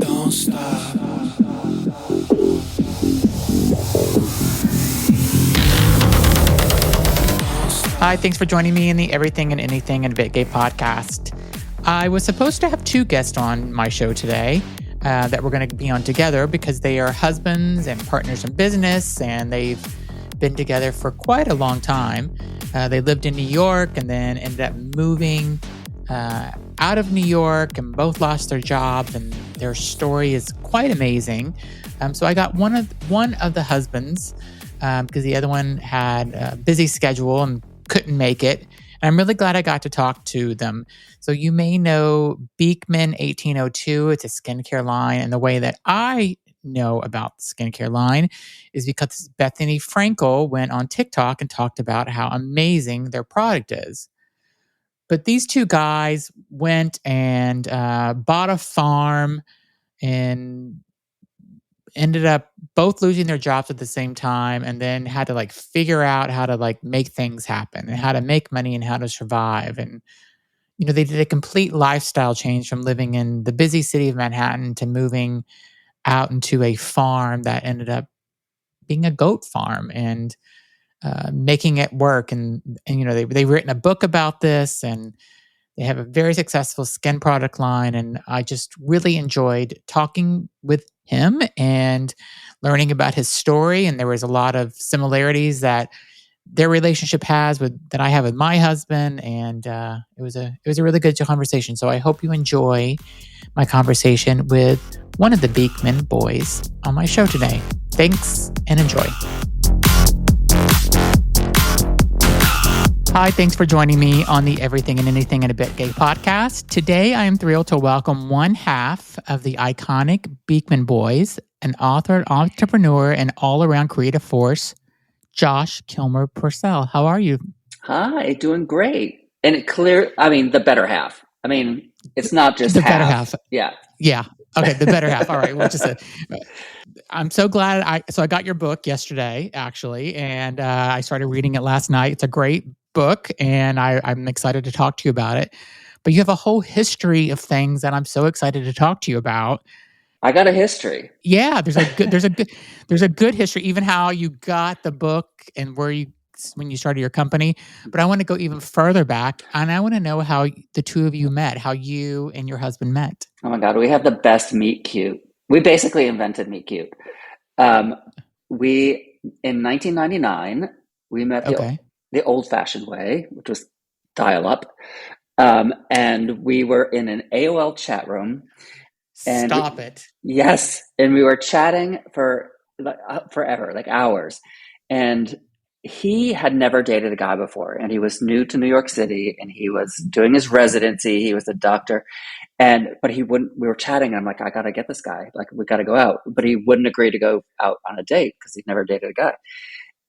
Don't stop. Hi, thanks for joining me in the Everything and Anything and a Bit Gay podcast. I was supposed to have two guests on my show today that we're going to be on together because they are husbands and partners in business, and they've been together for quite a long time. They lived in New York and then ended up moving out of New York, and both lost their jobs, and their story is quite amazing. So I got one of the husbands because the other one had a busy schedule and couldn't make it. And I'm really glad I got to talk to them. So you may know Beekman 1802. It's a skincare line. And the way that I know about the skincare line is because Bethany Frankel went on TikTok and talked about how amazing their product is. But these two guys went and bought a farm and ended up both losing their jobs at the same time, and then had to figure out how to make things happen and how to make money and how to survive. And, they did a complete lifestyle change from living in the busy city of Manhattan to moving out into a farm that ended up being a goat farm and making it work. And they've written a book about this, and they have a very successful skin product line. And I just really enjoyed talking with him and learning about his story. And there was a lot of similarities that their relationship has that I have with my husband. And it was a really good conversation. So I hope you enjoy my conversation with one of the Beekman boys on my show today. Thanks and enjoy. Hi, thanks for joining me on the Everything and Anything and a Bit Gay podcast. Today, I am thrilled to welcome one half of the iconic Beekman boys, an author, entrepreneur, and all-around creative force, Josh Kilmer-Purcell. How are you? Hi, doing great. And the better half. It's not just the better half. Yeah. Yeah. Okay, the better half. All right. We'll just say, I'm so glad. I got your book yesterday, actually, and I started reading it last night. It's a great book, and I'm excited to talk to you about it. But you have a whole history of things that I'm so excited to talk to you about. I got a history. Yeah, there's a good history, even how you got the book and when you started your company. But I want to go even further back, and I want to know how the two of you met, how you and your husband met. Oh my God, we have the best meet cute. We basically invented meet cute. In 1999, we met the old-fashioned way, which was dial-up. And we were in an AOL chat room. And Stop it. Yes. And we were chatting for forever, hours. And he had never dated a guy before. And he was new to New York City, and he was doing his residency. He was a doctor. But he wouldn't, we were chatting, and I'm like, I got to get this guy. We got to go out. But he wouldn't agree to go out on a date because he'd never dated a guy.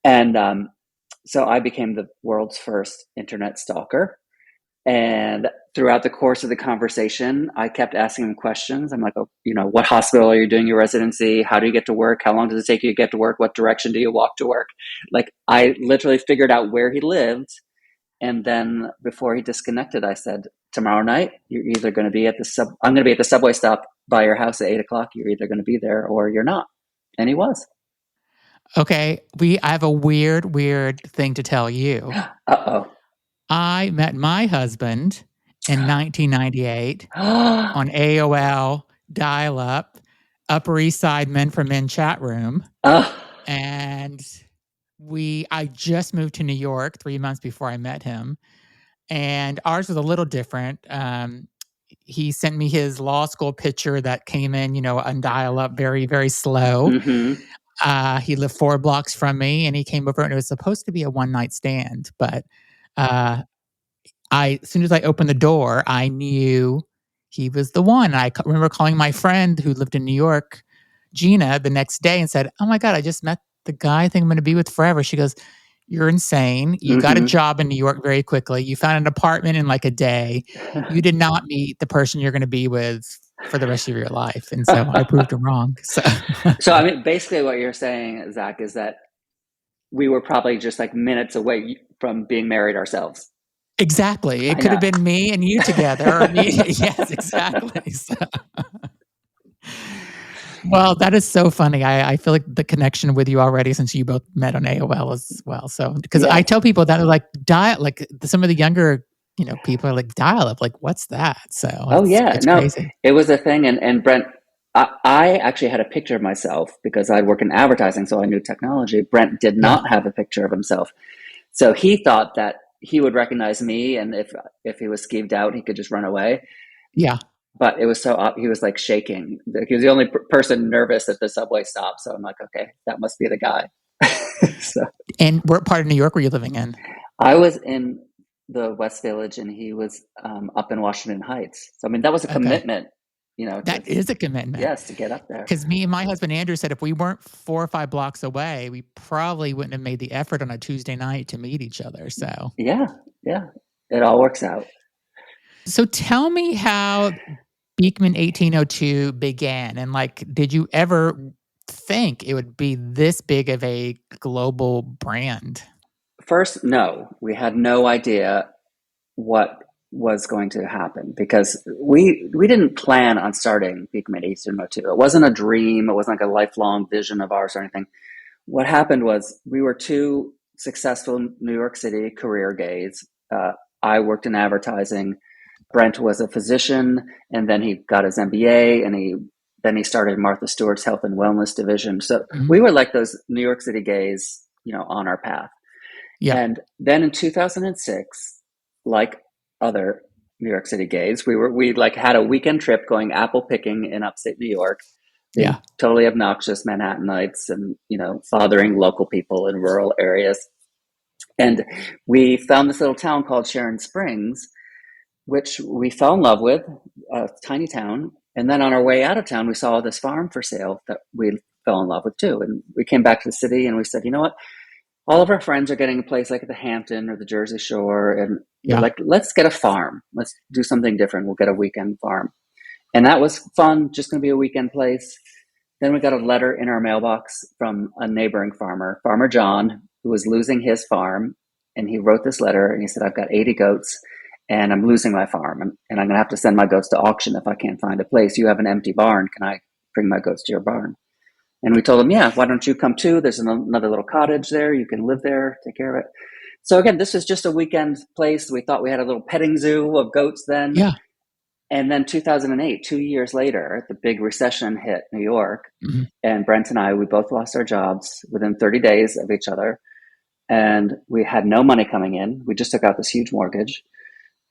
And so I became the world's first internet stalker. And throughout the course of the conversation, I kept asking him questions. I'm like, what hospital are you doing your residency? How do you get to work? How long does it take you to get to work? What direction do you walk to work? I literally figured out where he lived. And then before he disconnected, I said, tomorrow night, you're either going to be at I'm going to be at the subway stop by your house at 8:00. You're either going to be there or you're not. And he was. Okay. I have a weird thing to tell you. Uh-oh. I met my husband in 1998 on AOL dial-up, Upper East Side Men for Men chat room. And I just moved to New York 3 months before I met him. And ours was a little different. He sent me his law school picture that came in, on dial-up very, very slow. Mm-hmm. He lived 4 blocks from me, and he came over, and it was supposed to be a one-night stand. But as soon as I opened the door, I knew he was the one. I remember calling my friend who lived in New York, Gina, the next day and said, oh my God, I just met the guy I think I'm going to be with forever. She goes, you're insane. You got a job in New York very quickly. You found an apartment in a day. You did not meet the person you're going to be with for the rest of your life. And so I proved him wrong. So basically what you're saying, Zach, is that we were probably just minutes away from being married ourselves. Exactly. It could have been me and you together. Or me. Yes, exactly. Well, that is so funny. I feel like the connection with you already since you both met on AOL as well. So, because Yeah. I tell people that are like dial, like some of the younger, people are like dial up, like what's that? So Oh yeah. it's No, crazy. it was a thing. And Brent, I actually had a picture of myself because I'd worked in advertising, so I knew technology. Brent did Yeah, not have a picture of himself. So he thought that he would recognize me, and if he was skeeved out, he could just run away. yeah. But it was he was like shaking. He was the only person nervous at the subway stop. So I'm like, okay, that must be the guy. So And what part of New York were you living in? I was in the West Village, and he was up in Washington Heights. So I mean, that was a Okay, commitment, to that is a commitment. yes, to get up there. Because me and my husband Andrew said if we weren't 4 or 5 blocks away, we probably wouldn't have made the effort on a Tuesday night to meet each other. Yeah, yeah, it all works out. So tell me how Beekman 1802 began, and like, did you ever think it would be this big of a global brand? First, no, we had no idea what was going to happen because we didn't plan on starting Beekman 1802. It wasn't a dream. It wasn't like a lifelong vision of ours or anything. What happened was we were two successful New York City career gays. I worked in advertising. Brent was a physician, and then he got his MBA, and then he started Martha Stewart's health and wellness division. So Mhm. we were like those New York City gays, on our path. Yeah, And then in 2006, like other New York City gays, we like had a weekend trip going apple picking in upstate New York, being yeah, totally obnoxious Manhattanites and, fathering local people in rural areas. And we found this little town called Sharon Springs, which we fell in love with, a tiny town. And then on our way out of town, we saw this farm for sale that we fell in love with too. And we came back to the city and we said, you know what? All of our friends are getting a place like at the Hampton or the Jersey Shore. And we're yeah. like, let's get a farm. Let's do something different. We'll get a weekend farm. And that was fun, just going to be a weekend place. Then we got a letter in our mailbox from a neighboring farmer, Farmer John, who was losing his farm. And he wrote this letter and he said, I've got 80 goats and I'm losing my farm. And I'm going to have to send my goats to auction if I can't find a place. You have an empty barn. Can I bring my goats to your barn? And we told him, yeah, why don't you come too? There's another little cottage there. You can live there, take care of it. So again, this was just a weekend place. We thought we had a little petting zoo of goats then. Yeah. And then 2008, 2 years later, the big recession hit New York. Mhm. And Brent and I, we both lost our jobs within 30 days of each other. And we had no money coming in. We just took out this huge mortgage.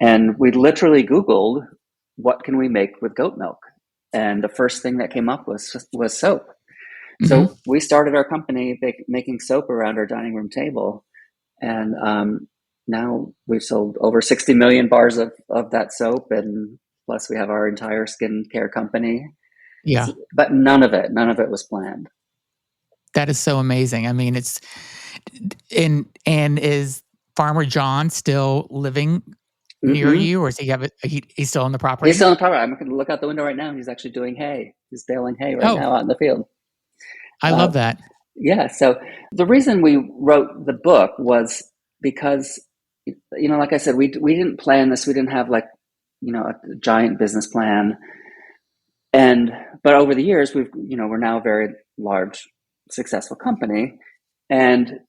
And we literally Googled, what can we make with goat milk? And the first thing that came up was soap. Mhm. So we started our company making soap around our dining room table. And now we've sold over 60 million bars of that soap. And plus we have our entire skincare company. Yeah. But none of it was planned. That is so amazing. I mean, it's and is Farmer John still living near Mm-mm. you, or is he have it? He's still on the He's property? still in the property. I'm going to look out the window right now. He's actually doing hay. He's baling hay right Oh, now out in the field. I Uh, love that. yeah. So the reason we wrote the book was because, like I said, we didn't plan this. We didn't have like, a giant business plan. But over the years, we're now a very large, successful company. And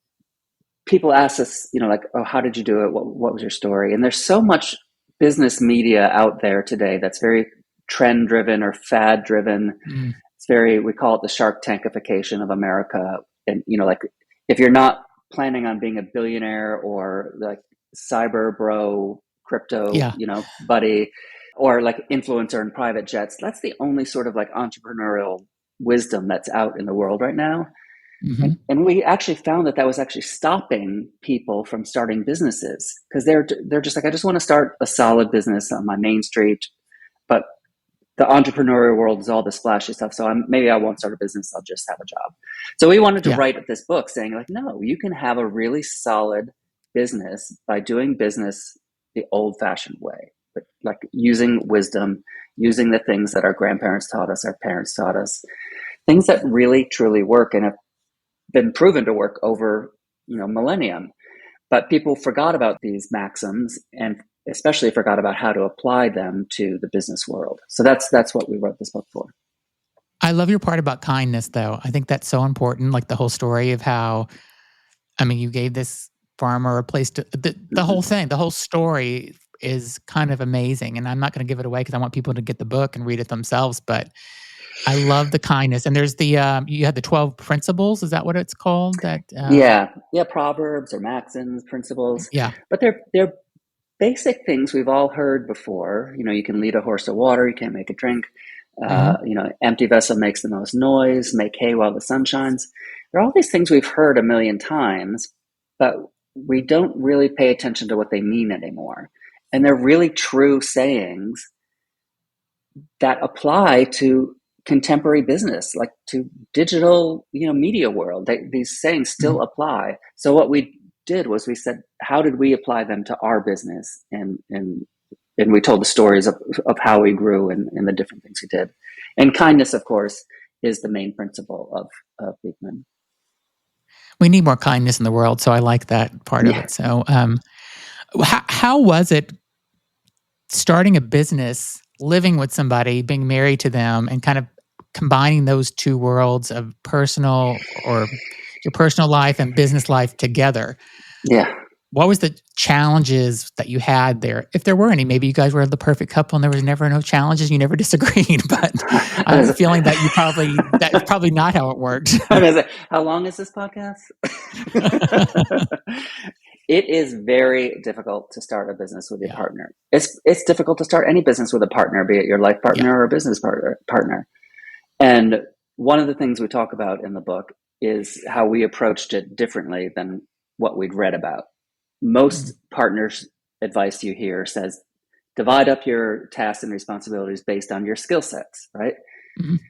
people ask us, like, oh, how did you do it? What was your story? And there's so much business media out there today that's very trend driven or fad driven. Mm. We call it the Shark Tankification of America. And, like, if you're not planning on being a billionaire or like cyber bro, crypto, Yeah. buddy, or like influencer in private jets, that's the only sort of like entrepreneurial wisdom that's out in the world right now. Hmm. And we actually found that was actually stopping people from starting businesses because they're just like, I just want to start a solid business on my main street, but the entrepreneurial world is all this flashy stuff. So maybe I won't start a business. I'll just have a job. So we wanted to Yeah. write this book saying like, no, you can have a really solid business by doing business the old fashioned way, but like using wisdom, using the things that our grandparents taught us, our parents taught us, things that really truly work and have been proven to work over, millennium. But people forgot about these maxims and especially forgot about how to apply them to the business world. So that's what we wrote this book for. love your part about kindness, though. I think that's so important. Like the whole story of how, I mean, you gave this farmer a place to, the whole Mhm. thing, the whole story is kind of amazing. And I'm not going to give it away because I want people to get the book and read it themselves. But I love the kindness. And there's the, you had the 12 principles. Is that what it's called? That, Yeah, yeah, proverbs or maxims, principles, yeah. but they're basic things we've all heard before. You know, you can lead a horse to water, you can't make it drink. Hmm. You know, empty vessel makes the most noise, make hay while the sun shines. There are all these things we've heard a million times, but we don't really pay attention to what they mean anymore. And they're really true sayings that apply to contemporary business, like to digital, you know, media world. These sayings Hmm. still apply. So what we did was we said, how did we apply them to our business? And we told the stories of how we grew and the different things we did. And kindness, of course, is the main principle of Beekman. We need more kindness in the world. So I like that part of Yeah, it. So, how was it starting a business, living with somebody, being married to them, and kind of combining those two worlds of personal or your personal life and business life together? yeah. What was the challenges that you had there? If there were any, maybe you guys were the perfect couple and there was never no challenges, you never disagreed, but I have a feeling that that's probably not how it worked. I'm gonna say, how long is this podcast? It is very difficult to start a business with your Yeah. partner. It's difficult to start any business with a partner, be it your life Yeah. partner or a business partner. And one of the things we talk about in the book is how we approached it differently than what we'd read about. Most Mm. partners' advice you hear says divide up your tasks and responsibilities based on your skill sets, right? Mhm.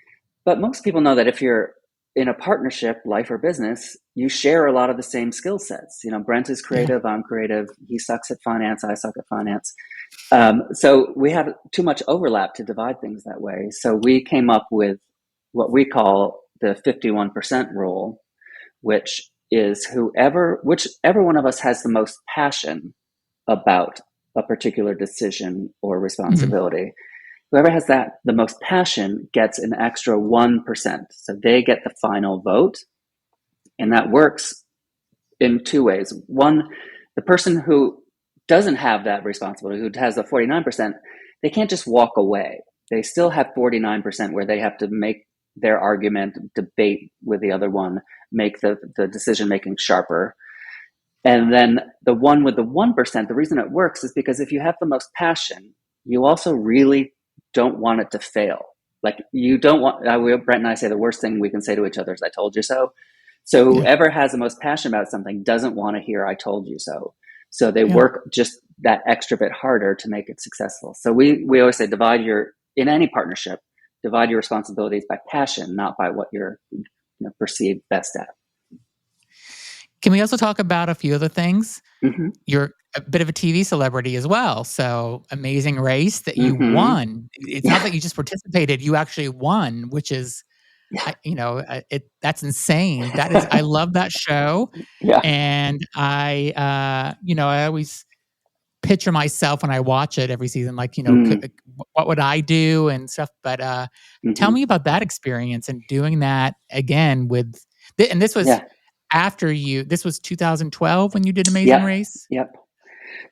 But most people know that if you're in a partnership, life or business, you share a lot of the same skill sets. You know, Brent is Yeah. creative, I'm creative. He sucks at finance, I suck at finance. So we had too much overlap to divide things that way. So we came up with what we call the 51% rule, which is whichever one of us has the most passion about a particular decision or Mhm. responsibility. Whoever has the most passion gets an extra 1%. So they get the final vote. And that works in two ways. One, the person who doesn't have that responsibility, who has the 49%, they can't just walk away. They still have 49% where they have to make their argument, debate with the other one, make the decision making sharper. And then the one with the 1%, the reason it works is because if you have the most passion, you also really don't want it to fail. Like you don't want, Brent and I say the worst thing we can say to each other is, I told you so. So Yeah. whoever has the most passion about something doesn't want to hear, I told you so. So they Yeah. work just that extra bit harder to make it successful. So we always say in any partnership, divide your responsibilities by passion, not by what you're perceived best at. Can we also talk about a few other things? Mm-hmm. You're a bit of a TV celebrity as well. So Amazing Race that you Mm-hmm. won. It's not Yeah. that you just participated, you actually won, which is Yeah. that's insane. That is I love that show. Yeah. And I always picture myself when I watch it every season, like, Mm. what would I do and stuff. But tell Mm-hmm. me about that experience and doing that again and this was Yeah. this was 2012 when you did Amazing Yep. Race? Yep.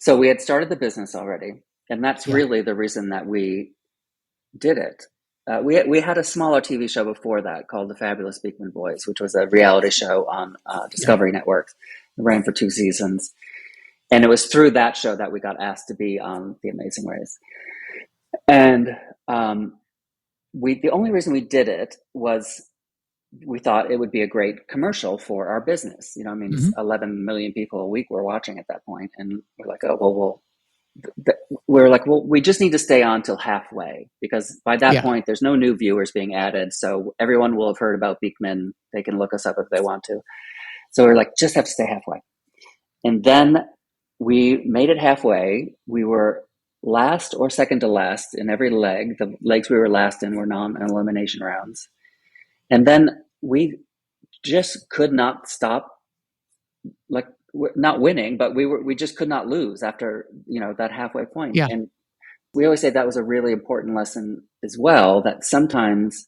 So we had started the business already, and that's Yeah. really the reason that we did it. We had a smaller TV show before that called The Fabulous Beekman Boys, which was a reality show on Yeah. Discovery Network. It ran for 2 seasons, and it was through that show that we got asked to be on The Amazing Race. And the only reason we did it was we thought it would be a great commercial for our business. You know, I mean, Mhm. 11 million people a week were watching at that point, and we're like, oh well, we're like, well, we just need to stay on till halfway because by that Yeah. point, there's no new viewers being added, so everyone will have heard about Beekman. They can look us up if they want to. So we're like, just have to stay halfway, and then we made it halfway. We were last or second to last in every leg. The legs we were last in were non-elimination rounds, and then we just could not stop, like, not winning, but we just could not lose after that halfway point. Yeah. And we always say that was a really important lesson as well, that sometimes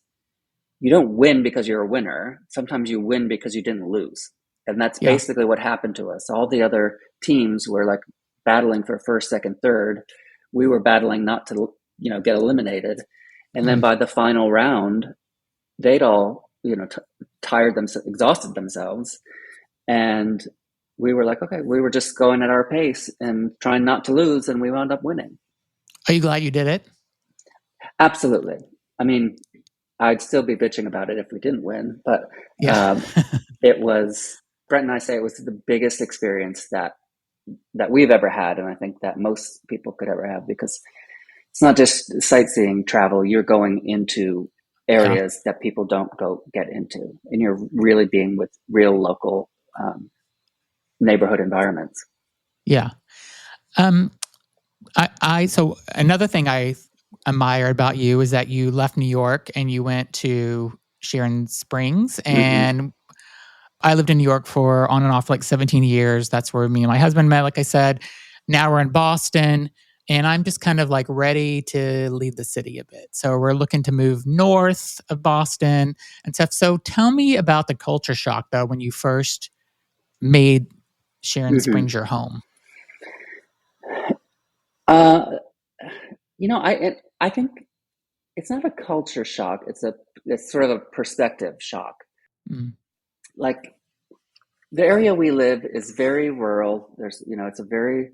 you don't win because you're a winner. Sometimes you win because you didn't lose. And that's Yeah. basically what happened to us. All the other teams were like battling for first, second, third. We were battling not to, get eliminated. And then Mm. by the final round, they'd all, tired themselves, exhausted themselves. And we were like, okay, we were just going at our pace and trying not to lose. And we wound up winning. Are you glad you did it? Absolutely. I mean, I'd still be bitching about it if we didn't win, but Yeah. it was, Brent and I say it was the biggest experience that we've ever had, and I think that most people could ever have, because it's not just sightseeing travel. You're going into Yeah. areas that people don't go get into, and you're really being with real local neighborhood environments. Yeah. Um, so another thing I admire about you is that you left New York and you went to Sharon Springs. Mm-hmm. And I lived in New York for on and off like 17 years. That's where me and my husband met, like I said. Now we're in Boston, and I'm just kind of like ready to leave the city a bit. So we're looking to move north of Boston and stuff. So tell me about the culture shock, though, when you first made Sharon Mm-hmm. Springs your home. Uh, I think it's not a culture shock. It's sort of a perspective shock. Mm. Like, the area we live is very rural. It's a very,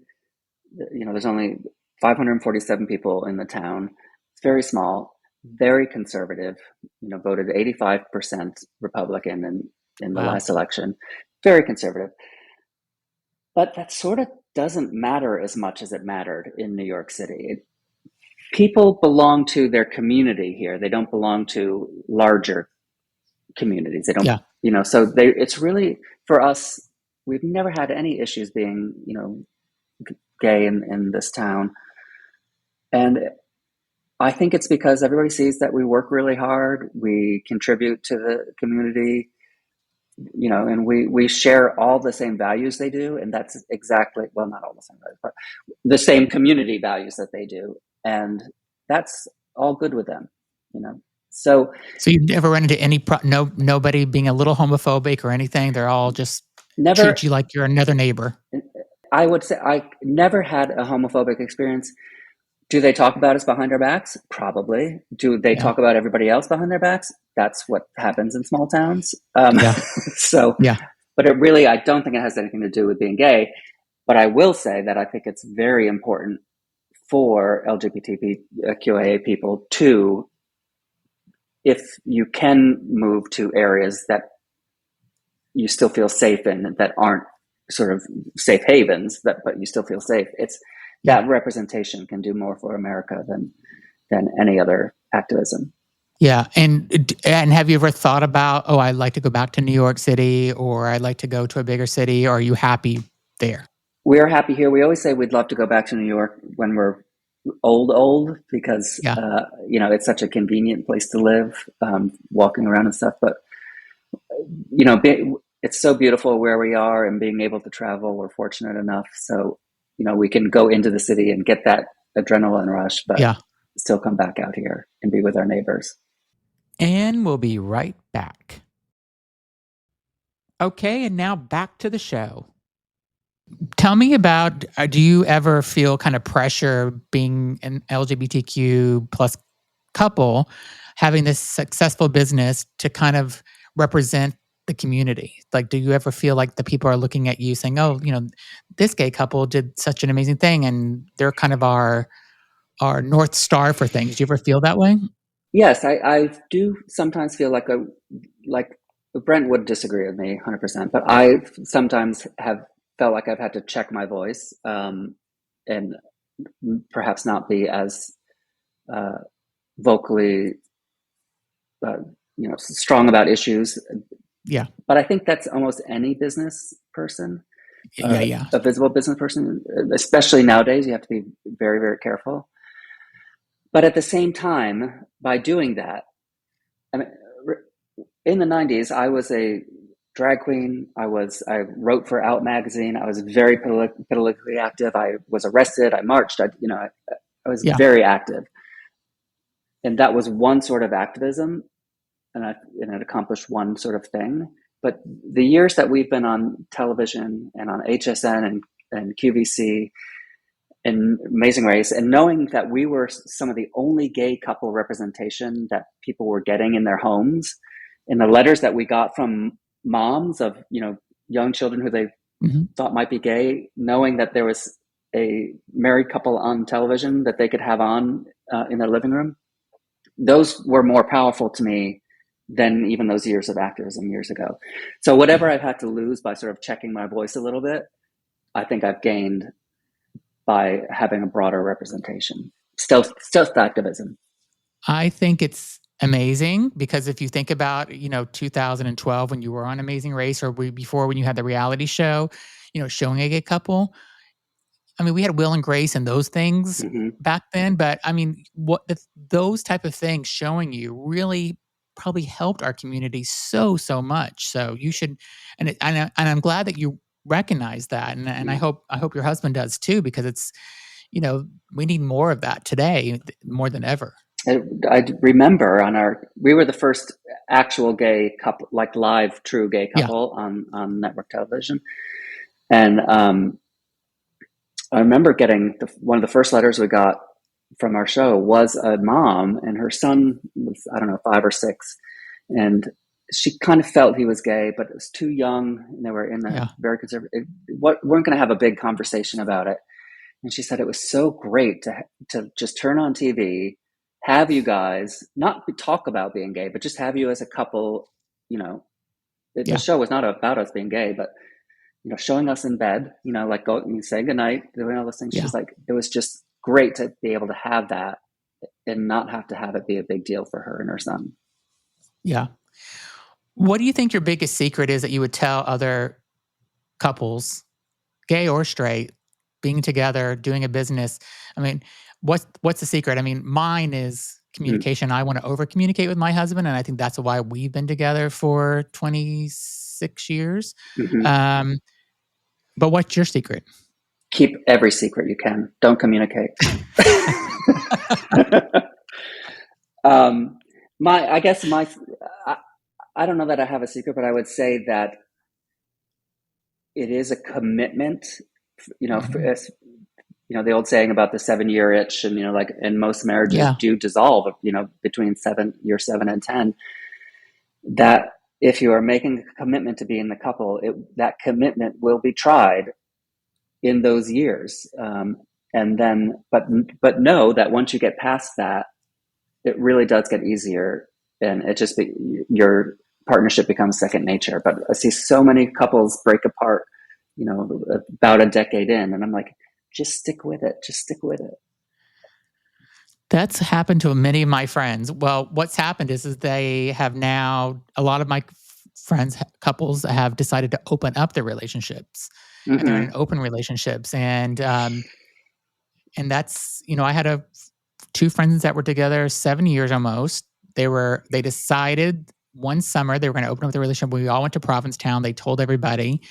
there's only 547 people in the town. It's very small, very conservative. Voted 85% Republican in the Wow. last election. Very conservative. But that sort of doesn't matter as much as it mattered in New York City. People belong to their community here. They don't belong to larger communities. They don't, Yeah. it's really, for us, we've never had any issues being, gay in this town. And I think it's because everybody sees that we work really hard, we contribute to the community, and we share all the same values they do. And that's exactly, well, not all the same values, but the same community values that they do. And that's all good with them, So So you never run into nobody being a little homophobic or anything. They're all just treat never, you like you're another neighbor. I would say I never had a homophobic experience. Do they talk about us behind our backs? Probably. Do they Yeah. talk about everybody else behind their backs? That's what happens in small towns. Yeah. So, Yeah. but I don't think it has anything to do with being gay. But I will say that I think it's very important for LGBTQIA people to, if you can move to areas that you still feel safe in, that aren't sort of safe havens, but you still feel safe. It's Yeah. that representation can do more for America than any other activism. Yeah. And have you ever thought about, oh, I'd like to go back to New York City, or I'd like to go to a bigger city, or are you happy there? We're happy here. We always say we'd love to go back to New York when we're old, because Yeah. it's such a convenient place to live, walking around and stuff. But it's so beautiful where we are, and being able to travel, we're fortunate enough. So we can go into the city and get that adrenaline rush, but Yeah. still come back out here and be with our neighbors. And we'll be right back. Okay. And now back to the show. Tell me about, do you ever feel kind of pressure being an LGBTQ plus couple, having this successful business to kind of represent the community? Like, do you ever feel like the people are looking at you saying, oh, this gay couple did such an amazing thing and they're kind of our North Star for things? Do you ever feel that way? Yes, I do sometimes feel like Brent would disagree with me 100%, but I sometimes have felt like I've had to check my voice, and perhaps not be as uh, vocally, strong about issues. Yeah. But I think that's almost any business person, Yeah. Yeah. a visible business person, especially nowadays. You have to be very, very careful. But at the same time, by doing that, I mean, in the 90s, I was a drag queen. I wrote for Out magazine. I was very politically active. I was arrested. I marched. I was Yeah. very active. And that was one sort of activism. and it accomplished one sort of thing. But the years that we've been on television and on HSN and QVC and Amazing Race, and knowing that we were some of the only gay couple representation that people were getting in their homes, in the letters that we got from moms of, young children who they thought might be gay, knowing that there was a married couple on television that they could have on in their living room, those were more powerful to me than even those years of activism years ago. So whatever I've had to lose by sort of checking my voice a little bit, I think I've gained by having a broader representation. Still activism. I think it's amazing because if you think about, 2012 when you were on Amazing Race, or before when you had the reality show, showing a gay couple. I mean, we had Will and Grace and those things back then, but I mean, those type of things showing you really probably helped our community so much. So you should, and I'm glad that you recognize that, and I hope your husband does too, because it's, we need more of that today more than ever. I remember we were the first actual gay couple, like live true gay couple on network television, and I remember getting one of the first letters we got from our show was a mom, and her son was, I don't know, 5 or 6, and she kind of felt he was gay, but it was too young, and they were in a very conservative. Weren't going to have a big conversation about it, and she said it was so great to just turn on TV, have you guys not talk about being gay, but just have you as a couple. The show was not about us being gay, but showing us in bed, like going and saying goodnight, doing all those things. She's like, it was just great to be able to have that and not have to have it be a big deal for her and her son. Yeah. What do you think your biggest secret is that you would tell other couples, gay or straight, being together, doing a business? I mean, what's the secret? I mean, mine is communication. I want to over communicate with my husband, and I think that's why we've been together for 26 years. But what's your secret? Keep every secret you can. Don't communicate. I don't know that I have a secret, but I would say that it is a commitment. The old saying about the 7-year itch, and most marriages do dissolve, between year 7 and 10. That if you are making a commitment to be in the couple, that commitment will be tried in those years. And then, but know that once you get past that, it really does get easier, and your partnership becomes second nature. But I see so many couples break apart, about a decade in, and I'm like, just stick with it. Just stick with it. That's happened to many of my friends. Well, what's happened is they have now, a lot of my friends, couples have decided to open up their relationships, and they're in open relationships. And that's, I had 2 friends that were together 7 years almost. They decided one summer they were going to open up their relationship. We all went to Provincetown. They told everybody.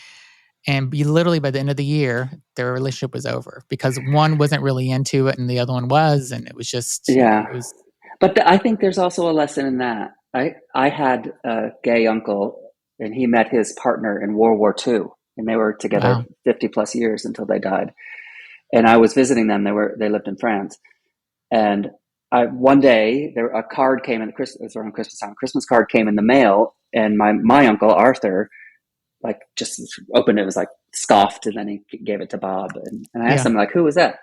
And literally by the end of the year, their relationship was over because one wasn't really into it and the other one was. And it was just... But I think there's also a lesson in that. I had a gay uncle, and he met his partner in World War II, and they were together 50 plus years until they died. And I was visiting them. They lived in France. And one day a card came in it was around Christmas time. Christmas card came in the mail, and my uncle Arthur just opened it, was scoffed, and then he gave it to Bob. And I asked him, who was that?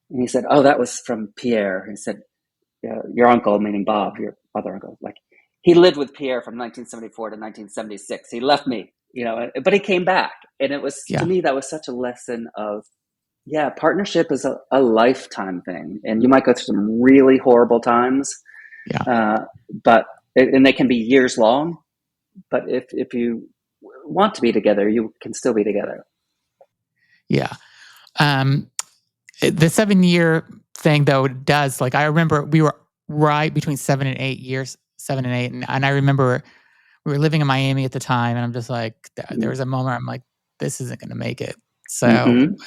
And he said, oh, that was from Pierre. He said, your uncle, meaning Bob, your other uncle, he lived with Pierre from 1974 to 1976. He left me, but he came back. And it was, to me, that was such a lesson of, partnership is a lifetime thing. And you might go through some really horrible times, but they can be years long. But if you want to be together, you can still be together. Yeah. The 7-year thing, though, does, I remember we were right between 7 and 8 years, 7 and 8. And I remember we were living in Miami at the time, and I'm just there was a moment I'm like, this isn't going to make it. So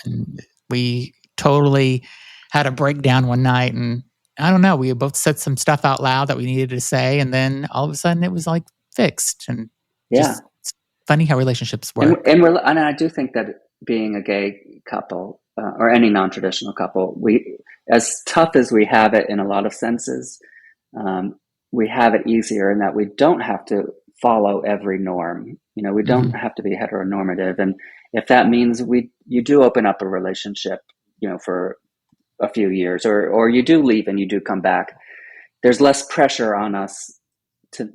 and we totally had a breakdown one night, and I don't know. We both said some stuff out loud that we needed to say, and then all of a sudden it was like fixed. And Yeah. just it's funny how relationships And work. and I do think that being a gay couple or any non-traditional couple, we, as tough as we have it in a lot of senses, we have it easier in that we don't have to follow every norm. We don't Hmm. have to be heteronormative, and if that means you do open up a relationship, for a few years, or you do leave and you do come back, there's less pressure on us to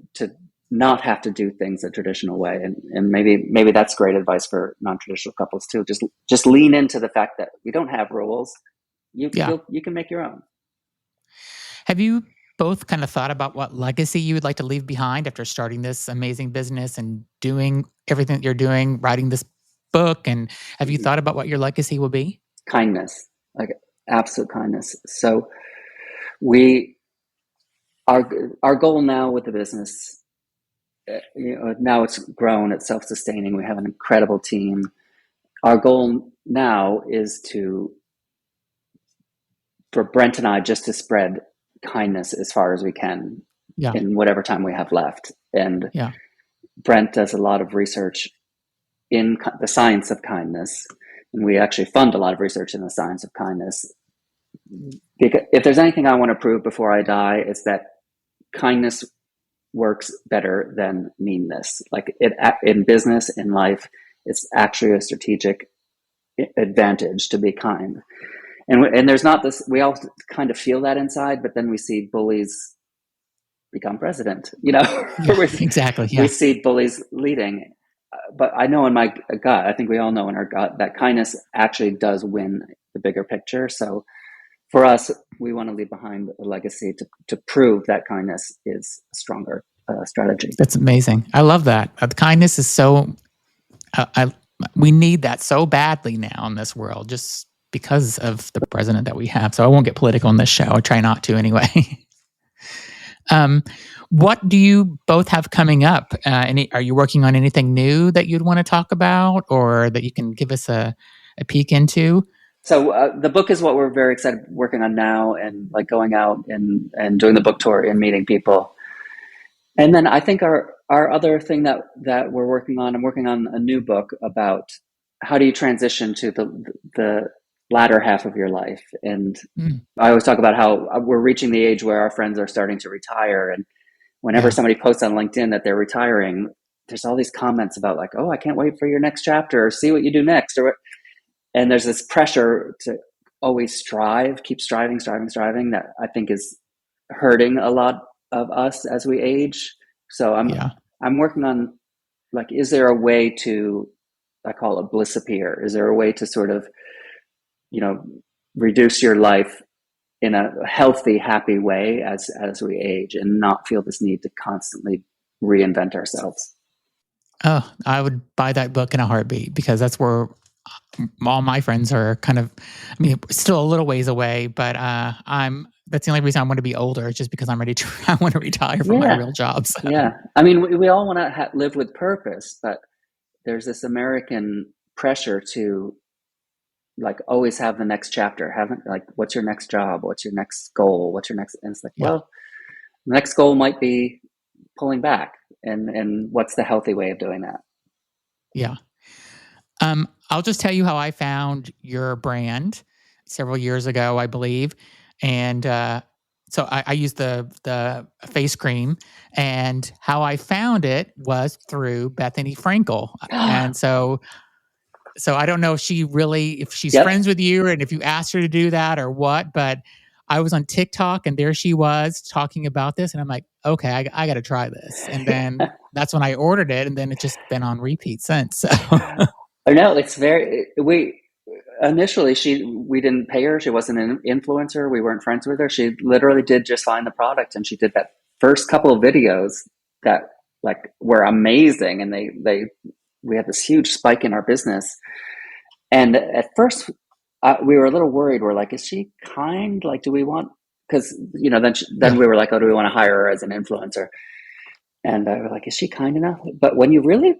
not have to do things a traditional way, and maybe that's great advice for non-traditional couples too. Just lean into the fact that we don't have rules. Yeah. You can make your own. Have you both kind of thought about what legacy you would like to leave behind after starting this amazing business and doing everything that you're doing, writing this book? And have you Mhm. thought about what your legacy will be? Kindness, like absolute kindness. So we our goal now with the business, now it's grown, it's self-sustaining, we have an incredible team. Our goal now is for Brent and I just to spread kindness as far as we can Yeah. in whatever time we have left. And Yeah. Brent does a lot of research in the science of kindness, and we actually fund a lot of research in the science of kindness. Because if there's anything I want to prove before I die, it's that kindness works better than meanness. Like in business, in life, it's actually a strategic advantage to be kind. And there's not this. We all kind of feel that inside, but then we see bullies become president. Yeah. Exactly. We Yeah. see bullies leading. But I know in my gut, I think we all know in our gut that kindness actually does win the bigger picture. So for us, we want to leave behind a legacy to prove that kindness is a stronger strategy. That's amazing. I love that. Kindness is so, we need that so badly now in this world just because of the president that we have. So I won't get political on this show. I try not to anyway. um, what do you both have coming up? Are you working on anything new that you'd want to talk about or that you can give us a peek into? So the book is what we're very excited working on now, and like going out and doing the book tour and meeting people. And then I think our other thing that we're working on, I'm working on a new book about how do you transition to the latter half of your life. And Mm, I always talk about how we're reaching the age where our friends are starting to retire, and whenever yeah. somebody posts on LinkedIn that they're retiring, there's all these comments about like, oh, I can't wait for your next chapter, or see what you do next, and there's this pressure to always strive, keep striving that I think is hurting a lot of us as we age. So Yeah. I'm working on, like, is there a way to, I call it bliss appear? Is there a way to sort of, you know, reduce your life in a healthy, happy way as we age, and not feel this need to constantly reinvent ourselves? Oh, I would buy that book in a heartbeat because that's where all my friends are kind of, I mean, still a little ways away, but that's the only reason I want to be older is just because I'm ready to, I want to retire from my Yeah, real job. So, yeah. I mean, we all want to live with purpose, but there's this American pressure to like always have the next chapter. Haven't like, what's your next job? What's your next goal? What's your next? And it's like, yeah. well, the next goal might be pulling back, and what's the healthy way of doing that? Yeah. I'll just tell you how I found your brand several years ago, I believe. And, so I used the face cream, and how I found it was through Bethany Frankel. And so I don't know if she's Yep. friends with you and if you asked her to do that or what, but I was on TikTok and there she was talking about this. And I'm like, okay, I got to try this. And then that's when I ordered it. And then it's just been on repeat since. So, Or no, it's very we initially we didn't pay her. She wasn't an influencer. We weren't friends with her. She literally did just find the product, and she did that first couple of videos that like were amazing, and they we had this huge spike in our business. And at first, we were a little worried. We're like, is she kind? Like, do we want? Because then yeah, we were like, oh, do we want to hire her as an influencer? And we're like, is she kind enough? But when you really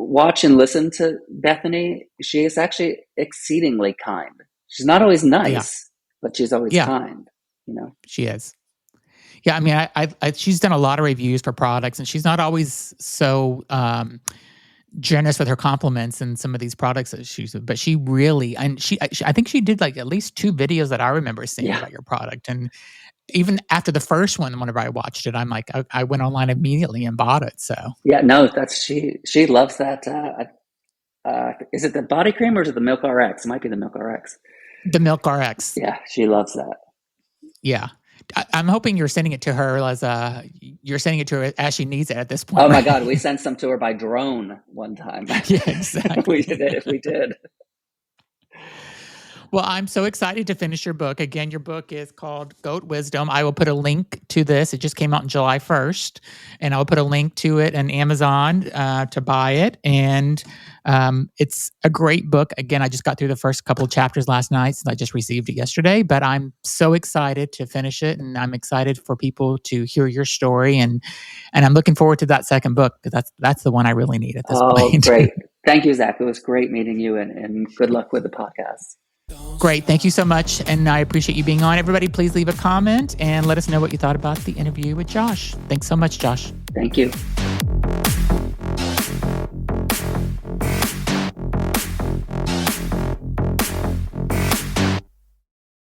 watch and listen to Bethany, she is actually exceedingly kind. She's not always yeah, nice, but she's always yeah. kind. She is. Yeah, I mean, she's done a lot of reviews for products, and she's not always so generous with her compliments in some of these products that but she really, and I think she did like at least 2 videos that I remember seeing about your product. And even after the first one, whenever I watched it, I'm like, I went online immediately and bought it. So yeah, no, she loves that. Is it the body cream or is it the Milk RX? It might be the Milk RX. The Milk RX. Yeah, she loves that. Yeah. I'm hoping you're sending it to her as she needs it at this point. Oh my God, we sent some to her by drone one time. Yeah, exactly. we did. Well, I'm so excited to finish your book. Again, your book is called Goat Wisdom. I will put a link to this. It just came out on July 1st, and I will put a link to it on Amazon to buy it. And it's a great book. Again, I just got through the first couple of chapters last night, since I just received it yesterday. But I'm so excited to finish it, and I'm excited for people to hear your story. And I'm looking forward to that second book, because that's the one I really need at this point. Great. Thank you, Zach. It was great meeting you, and good luck with the podcast. Great. Thank you so much. And I appreciate you being on. Everybody, please leave a comment and let us know what you thought about the interview with Josh. Thanks so much, Josh. Thank you.